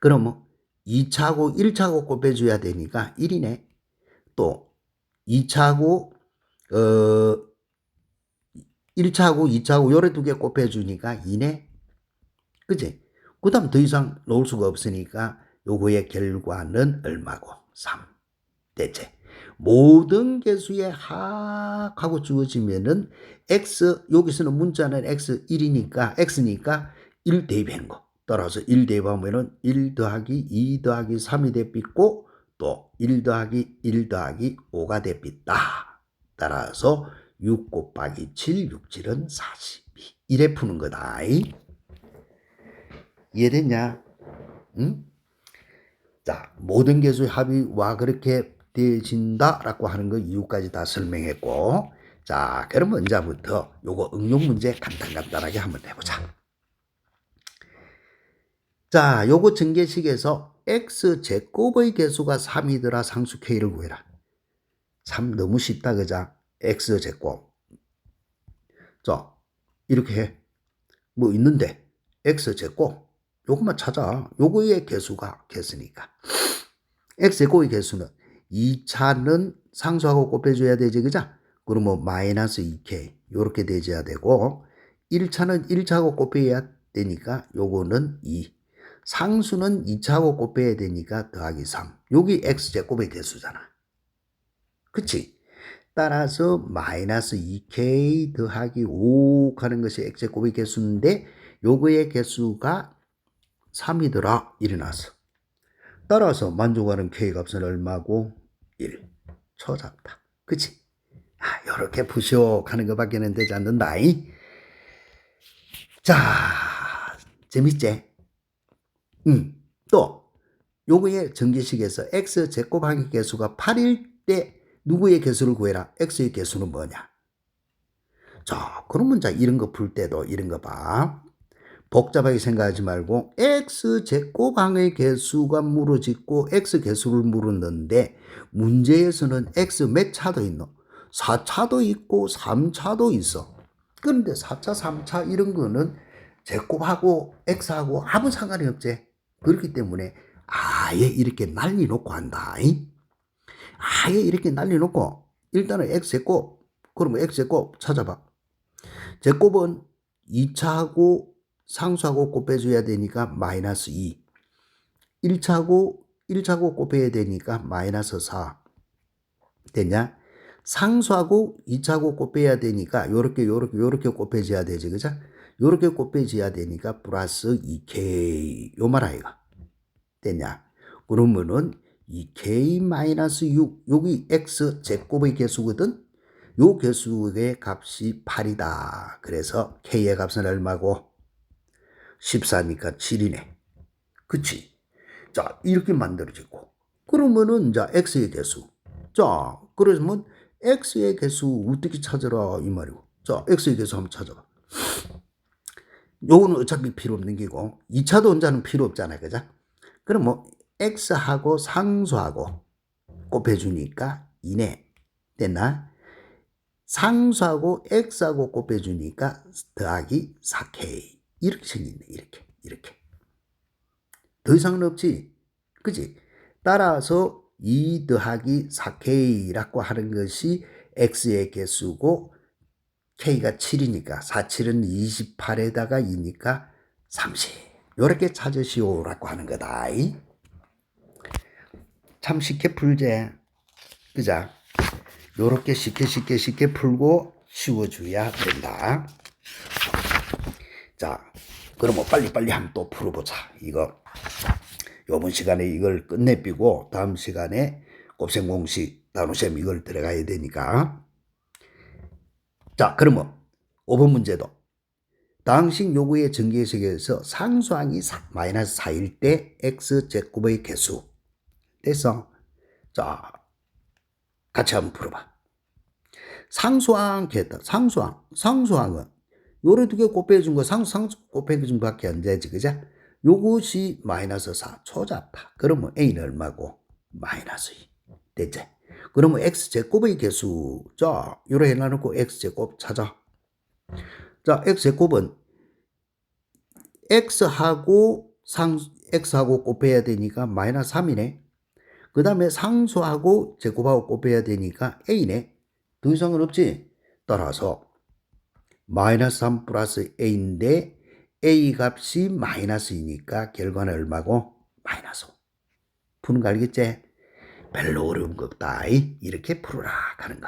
[SPEAKER 1] 그러면 2차하고 1차하고 곱해줘야 되니까 1이네. 또 2차하고 1차하고 2차하고 요래 두 개 곱해주니까 2네. 그치? 그 다음 더 이상 놓을 수가 없으니까 요거의 결과는 얼마고? 3. 대체. 모든 개수의 합하고 주어지면은 x, 여기서는 문자는 x1이니까, x니까 1 대입한 거. 따라서 1 대입하면은 1 더하기 2 더하기 3이 대빗고 또 1 더하기 1 더하기 5가 대빗다. 따라서 6 곱하기 7, 6, 7은 42. 이래 푸는 거다. 이해됐냐? 응? 자, 모든 개수의 합이 와 그렇게 되어진다라고 하는 거 이유까지 다 설명했고, 자, 그럼 먼저부터 요거 응용 문제 간단하게 한번 해보자. 자, 요거 전개식에서 x제곱의 개수가 3이더라 상수 k를 구해라. 참 너무 쉽다, 그자? x제곱. 자, 이렇게 해. 뭐 있는데 x제곱 요것만 찾아. 요거의 개수가 개수니까. x제곱의 개수는 2차는 상수하고 곱해줘야 되지, 그자? 그러면 마이너스 2k 요렇게 되줘야 되고 1차는 1차하고 곱해야 되니까 요거는 2. 상수는 2차하고 곱해야 되니까 더하기 3. 여기 x제곱의 개수잖아. 그치? 따라서 마이너스 2k 더하기 5 하는 것이 x제곱의 개수인데 요거의 개수가 3이더라 일어나서. 따라서 만족하는 k 값은 얼마고? 1. 초잡다. 그치? 요렇게 푸시오 하는 것밖에는 되지 않는다. 자, 재밌지? 또 요거의 전개식에서 x제곱하기 개수가 8일 때 누구의 개수를 구해라? x의 개수는 뭐냐? 자, 그러면 자 이런 거 풀 때도 이런 거 봐. 복잡하게 생각하지 말고 x제곱항의 개수가 물어짓고 x 개수를 물었는데 문제에서는 x 몇 차도 있노? 4차도 있고 3차도 있어. 그런데 4차, 3차 이런 거는 제곱하고 x하고 아무 상관이 없지. 그렇기 때문에 아예 이렇게 난리 놓고 한다. 아예 이렇게 난리 놓고 일단은 x제곱, 그러면 x제곱 찾아봐. 제곱은 2차하고 상수하고 곱해줘야 되니까 마이너스 2. 1차하고 곱해야 되니까 마이너스 4. 됐냐? 상수하고 2차하고 곱해야 되니까 요렇게 곱해져야 되지, 그죠? 요렇게 곱해져야 되니까 플러스 2k 요 말 아이가 됐냐? 그러면은 2k 마이너스 6 여기 x 제곱의 개수거든. 요 개수의 값이 8이다. 그래서 k의 값은 얼마고? 14니까 7이네. 그치? 자, 이렇게 만들어지고. 그러면은, 자, x의 개수. 자, 그러면 x의 개수 어떻게 찾으라, 이 말이고. 자, x의 개수 한번 찾아봐. 요거는 어차피 필요 없는 게고, 2차 원자는 필요 없잖아, 그죠? 그럼 뭐, x하고 상수하고 곱해주니까 2네. 됐나? 상수하고 x하고 곱해주니까 더하기 4k. 이렇게 생겼네, 이렇게. 더 이상은 없지. 그지? 따라서 2 더하기 4k라고 하는 것이 x의 개수고 k가 7이니까 4, 7은 28에다가 2니까 30. 요렇게 찾으시오라고 하는 거다. 참 쉽게 풀제. 그자? 요렇게 쉽게 풀고 쉬워줘야 된다. 자, 그러면 빨리 한번 또 풀어보자. 이거 요번 시간에 이걸 끝내비고 다음 시간에 곱셈 공식 나눗셈 이걸 들어가야 되니까. 자, 그러면 5번 문제도 다항식 요구의 전개식에서 상수항이 마이너스 4일 때 x제곱의 개수 됐어. 자, 같이 한번 풀어봐. 상수항 개다. 상수항은 요래 두 개 곱해준 거 상수 곱해준 밖에 안 되지, 그죠? 요것이 마이너스 4 초잡다. 그러면 a는 얼마고? 마이너스 2 됐지? 그러면 x제곱의 개수. 자, 요래 해놔놓고 x제곱 찾아. 자, x제곱은 x하고 곱해야 되니까 마이너스 3이네. 그 다음에 상수하고 제곱하고 곱해야 되니까 a네. 더 이상은 없지? 따라서 마이너스 3 플러스 a인데 a 값이 마이너스이니까 결과는 얼마고? 마이너스 5. 푸는 거 알겠지? 별로 어려운 거 없다. 이렇게 풀어라 하는 거.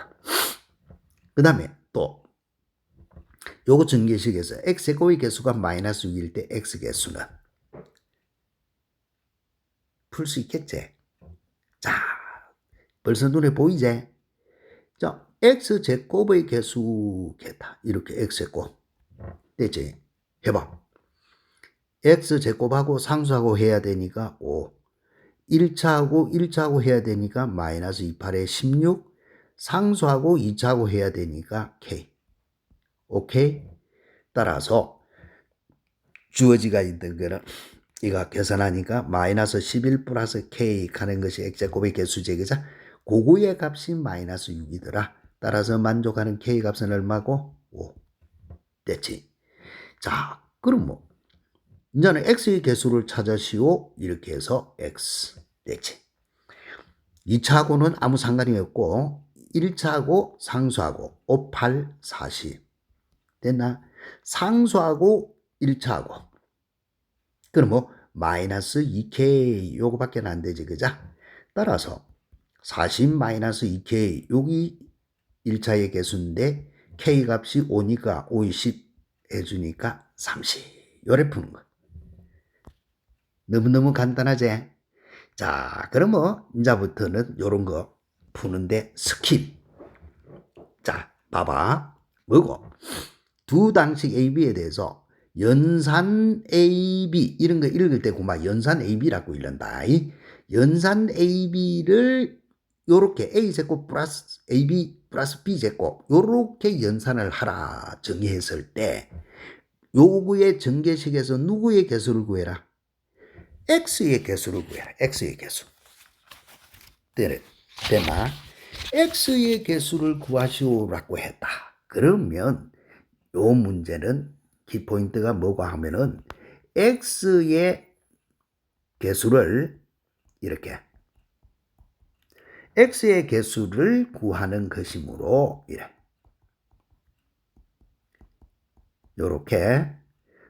[SPEAKER 1] 그 다음에 또 요거 전개식에서 x제곱의 개수가 마이너스 6일 때 x개수는 풀 수 있겠지? 자, 벌써 눈에 보이지? 자, x제곱의 개수겠다. 이렇게 x제곱. 됐지? 해봐. x제곱하고 상수하고 해야 되니까 5. 1차하고 해야 되니까 마이너스 28에 16. 상수하고 2차하고 해야 되니까 k. 오케이? 따라서 주어지가 있던 거는 이거 계산하니까 마이너스 11 플러스 k 하는 것이 x제곱의 개수제, 그죠? 그거의 값이 마이너스 6이더라. 따라서 만족하는 k 값은 얼마고? 5. 됐지? 자, 그럼 뭐 이제는 x의 개수를 찾으시오. 이렇게 해서 x 됐지? 2차하고는 아무 상관이 없고 1차하고 상수하고 5, 8, 40 됐나? 상수하고 1차하고 그럼 뭐 마이너스 2k 요거밖에 안 되지, 그죠? 따라서 40 마이너스 2k 여기 1차의 개수인데 k 값이 5니까 5, 10 해주니까 30 요래 푸는 거. 너무너무 간단하지? 자, 그러면 이제부터는 요런 거 푸는데 스킵. 자, 봐봐. 뭐고? 두 당식 AB에 대해서 연산 AB 이런 거 읽을 때 고마 연산 AB라고 읽는다. 연산 AB를 요렇게 A제곱 플러스 AB 플러스 B제곱 요렇게 연산을 하라 정의했을 때 요구의 전개식에서 누구의 개수를 구해라? X의 개수를 구해라. X의 개수. 됐나? X의 개수를 구하시오라고 했다. 그러면 요 문제는 키포인트가 뭐고 하면은 X의 개수를 이렇게 X의 개수를 구하는 것이므로 이래. 요렇게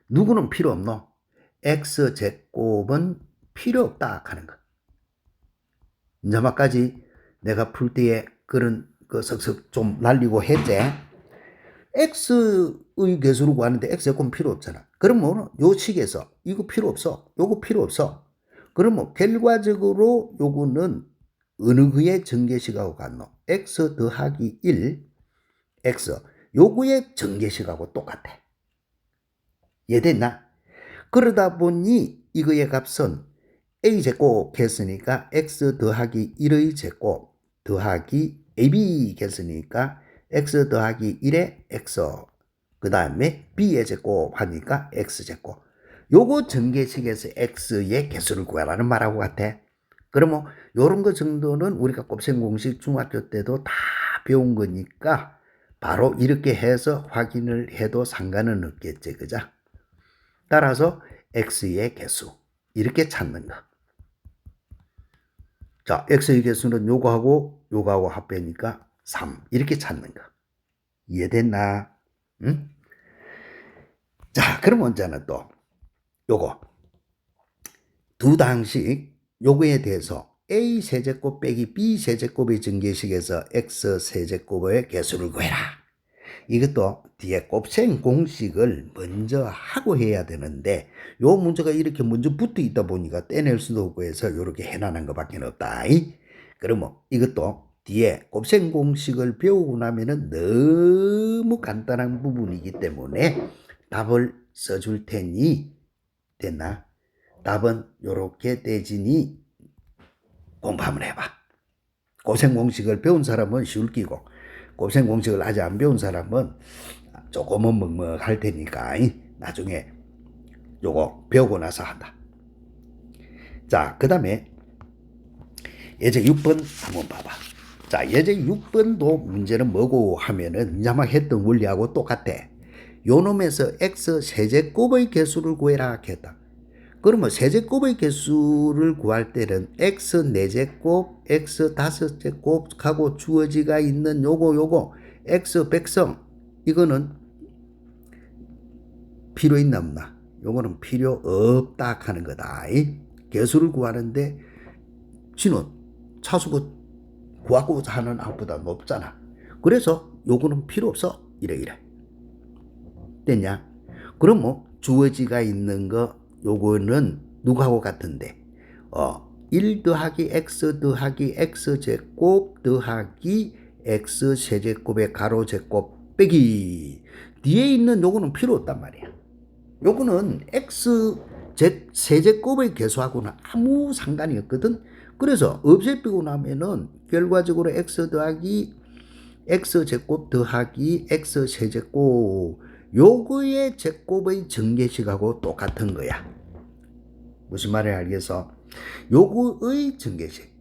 [SPEAKER 1] 누구는 필요 없노? X제곱은 필요 없다 하는 거. 이제만까지 내가 풀 때에 그런 그 석석 좀 날리고 했지. x의 개수를 구하는데 x의 곱은 필요 없잖아. 그러면 요 식에서 이거 필요 없어. 요거 필요 없어. 그러면 결과적으로 요거는 어느 그의 전개식하고 같노? x 더하기 1 x 요거의 전개식하고 똑같아. 이해됐나? 그러다 보니 이거의 값은 a제곱 했으니까 x 더하기 1의 제곱 더하기 ab 했으니까 x 더하기 1의 x 그 다음에 b의 제곱 하니까 x제곱. 요거 전개식에서 x의 개수를 구하라는 말하고 같아. 그러면 요런 거 정도는 우리가 곱셈 공식 중학교 때도 다 배운 거니까 바로 이렇게 해서 확인을 해도 상관은 없겠지. 그죠? 따라서 x의 개수 이렇게 찾는 거. 자, x의 개수는 요거하고 요거하고 합배니까 3 이렇게 찾는 거. 이해됐나? 응? 자, 그럼 언제는 또 요거 두 당식 요거에 대해서 a 세제곱 빼기 b 세제곱의 전개식에서 x 세제곱의 개수를 구해라. 이것도 뒤에 곱셈 공식을 먼저 하고 해야 되는데 요 문제가 이렇게 먼저 붙어 있다 보니까 떼낼 수도 없고 해서 이렇게 해놔는 것밖에 없다. 그러면 이것도 뒤에 곱셈 공식을 배우고 나면은 너무 간단한 부분이기 때문에 답을 써줄 테니 됐나? 답은 요렇게 되지니 공부 한번 해봐. 곱셈 공식을 배운 사람은 쉬울 끼고 곱셈 공식을 아직 안 배운 사람은 조금은 먹먹할 테니까 나중에 요거 배우고 나서 한다. 자, 그 다음에 예제 6번 한번 봐봐. 자, 예제 6번도 문제는 뭐고 하면은 이자막 했던 원리하고 똑같아. 요 놈에서 x 세제곱의 개수를 구해라 했다. 그러면 세제곱의 개수를 구할 때는 x 4제곱, x 5제곱 하고 주어지가 있는 요거 x 백성 이거는 필요 있나 없나? 요거는 필요 없다 하는 거다. 개수를 구하는데 지는 차수가 구하고자 하는 것보다 높잖아. 그래서 요거는 필요 없어. 이래. 됐냐? 그럼 뭐 주어지가 있는 거 요거는 누구하고 같은데 1 더하기 x 더하기 x제곱 더하기 x 세제곱의 가로제곱 빼기 뒤에 있는 요거는 필요 없단 말이야. 요거는 x 세제곱의 개수하고는 아무 상관이 없거든. 그래서 없애빼고 나면은 결과적으로 x 더하기 x제곱 더하기 x 세제곱 요거의 제곱의 전개식하고 똑같은 거야. 무슨 말인지 알겠어? 요거의 전개식.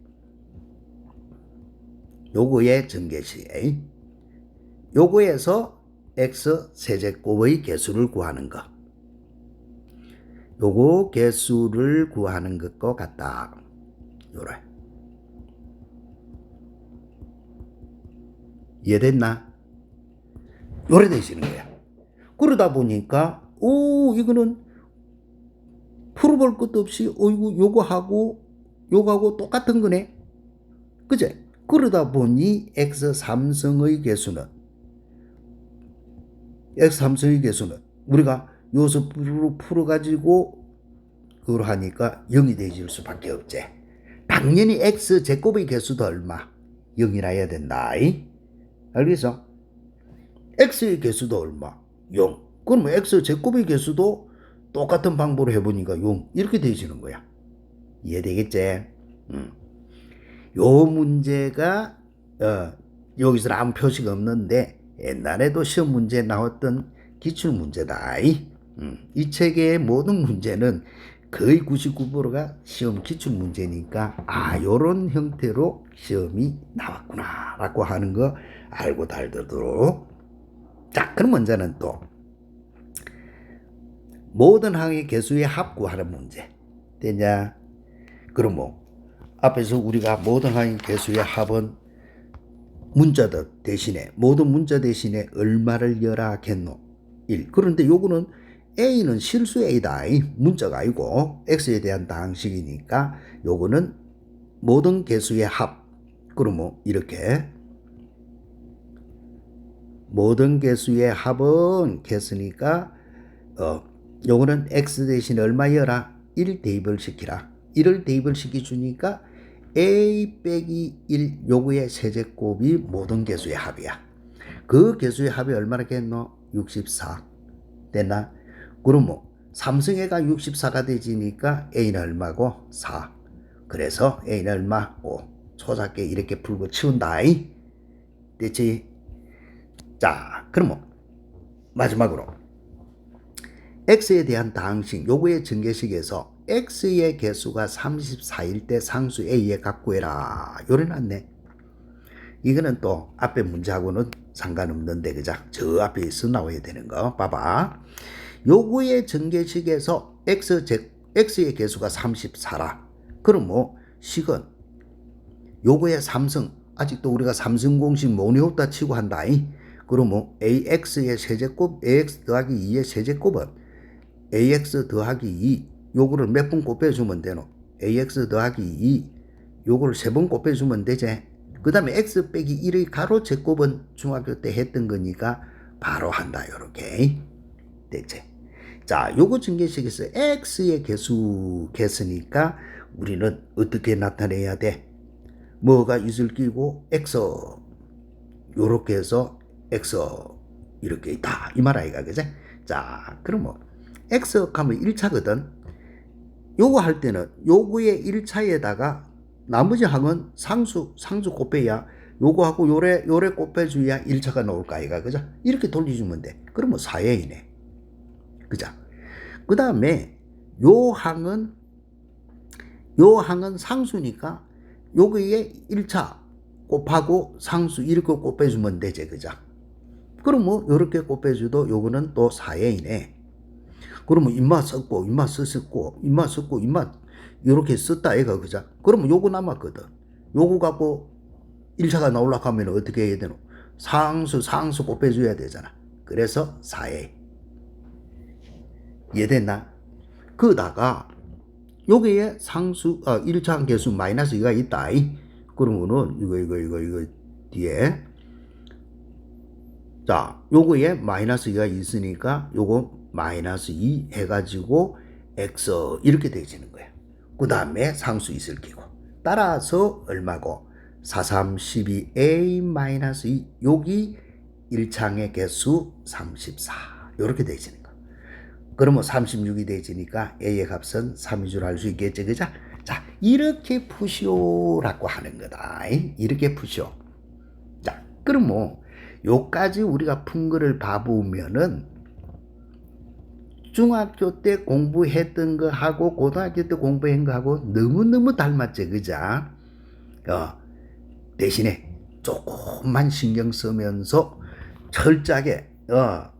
[SPEAKER 1] 요거의 전개식. 요거에서 x 세제곱의 개수를 구하는 거. 요거 개수를 구하는 것과 같다. 요래. 이해됐나? 요래 되시는 거야. 그러다 보니까 이거는 풀어볼 것도 없이 요거하고 똑같은 거네. 그제? 그러다 보니 x 삼성의 개수는 우리가 요소로 풀어가지고 그걸 하니까 0이 되질 수밖에 없지. 당연히 x 제곱의 개수도 얼마? 0이라 해야 된다. 알겠어? x의 개수도 얼마? 0. 그러면 x 제곱의 개수도 똑같은 방법으로 해보니까 0 이렇게 되어지는 거야. 이해되겠지? 요 문제가 여기서 아무 표시가 없는데 옛날에도 시험 문제에 나왔던 기출문제다. 이 책의 모든 문제는 거의 99%가 시험 기출문제니까 요런 형태로 시험이 나왔구나 라고 하는 거 알고 달도록. 자, 그럼 문제는 또 모든 항의 개수의 합 구하는 문제 되냐? 그럼 뭐 앞에서 우리가 모든 항의 개수의 합은 문자들 대신에 모든 문자 대신에 얼마를 열라 겠노? 1. 그런데 요거는 A는 실수 A다. 문자가 아니고 X에 대한 당식이니까 요거는 모든 개수의 합. 그러면 이렇게 모든 개수의 합은 개수니까 요거는 x 대신 얼마여라? 1 대입을 시키라. 1을 대입을 시켜주니까 a 빼기 1 요거의 세제곱이 모든 개수의 합이야. 그 개수의 합이 얼마나겠노? 64 됐나? 그러면 삼승회가 64가 되지니까 a는 얼마고? 4. 그래서 a는 얼마? 5. 초작게 이렇게 풀고 치운다. 됐지? 자, 그러면 마지막으로 x에 대한 다항식 요거의 전개식에서 x의 개수가 34일 때 상수 a에 갖구해라. 요래놨네. 이거는 또 앞에 문제하고는 상관없는데 그죠? 저 앞에 있어 나와야 되는 거 봐봐. 요거의 전개식에서 x의 개수가 34라. 그럼 뭐 식은 요거의 3승 아직도 우리가 3승 공식 못 외웠다 치고 한다. 그럼 뭐 ax의 세제곱 ax 더하기 2의 세제곱은 ax 더하기 2 요거를 몇 번 곱해주면 되노? ax 더하기 2 요거를 3번 곱해주면 되지. 그 다음에 x 빼기 1의 가로 제곱은 중학교 때 했던 거니까 바로 한다. 요렇게 됐지. 자, 요거 전개식에서 x의 개수니까 우리는 어떻게 나타내야 돼? 뭐가 있을 끼고 x 요렇게 해서 x 이렇게 있다 이 말 아이가 그제? 자, 그러면 x 하면 1차거든. 요거 할 때는 요거의 1차에다가 나머지 항은 상수 곱해야 요거하고 요래 곱해줘야 1차가 나올까 아이가 그죠? 이렇게 돌려주면 돼. 그러면 4회이네. 그죠? 그 다음에 요 항은 상수니까 요거에 1차 곱하고 상수 이렇게 곱해주면 되지 그죠? 그러면 요렇게 곱해줘도 요거는 또 4회이네. 그러면 입맛 섞고 입맛 섞고 요렇게 썼다 애가 그죠? 그러면 요거 남았거든. 요거 갖고 1차가 나오려고 하면 어떻게 해야 되노? 상수 곱해줘야 되잖아. 그래서 4회. 이해됐나? 그다가 여기에 상수 1차 개수 마이너스 2가 있다. 그러면은 이거 뒤에 자, 요거에 마이너스 2가 있으니까 요거 마이너스 2 해가지고 x 이렇게 되어지는 거야. 그 다음에 상수 있을 끼고 따라서 얼마고 4, 3, 12 a 마이너스 2 여기 1창의 개수 34 이렇게 되어지는 거. 그러면 36이 되어지니까 a의 값은 3인 줄 알 수 있겠지 그죠? 자, 이렇게 푸시오라고 하는 거다. 이렇게 푸시오. 자, 그럼 뭐 요까지 우리가 푼 거를 봐보면은 중학교 때 공부했던 거 하고 고등학교 때 공부한 거 하고 너무너무 닮았지 그죠? 대신에 조금만 신경 쓰면서 철저하게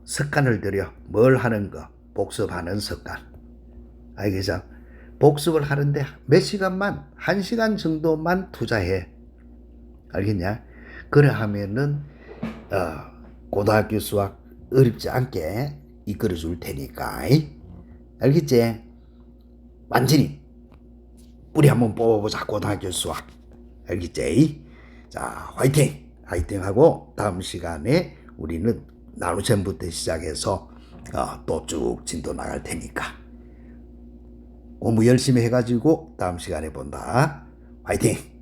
[SPEAKER 1] 습관을 들여 뭘 하는 거 복습하는 습관. 알겠죠? 복습을 하는데 몇 시간만 1시간 정도만 투자해. 알겠냐? 그래 하면은 고등학교 수학 어렵지 않게 이끌어 줄 테니까. 알겠지? 완전히 뿌리 한번 뽑아보자 고등학교 수학. 알겠지? 자, 화이팅! 화이팅하고 다음 시간에 우리는 나눗셈부터 시작해서 또 쭉 진도 나갈 테니까 공부 열심히 해가지고 다음 시간에 본다. 화이팅!